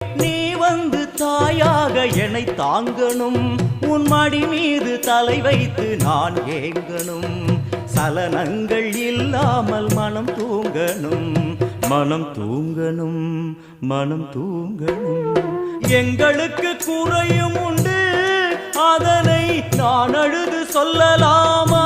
நீ வந்து தாயாக என்னை தாங்கணும், உன் மடி மீது தலை வைத்து நான் ஏங்கணும். சலனங்கள் இல்லாமல் மனம் தூங்கணும், மனம் தூங்கணும், மனம் தூங்கணும். எங்களுக்கு குறையும் உண்டு, அதனை நான் அழுது சொல்லலாமா?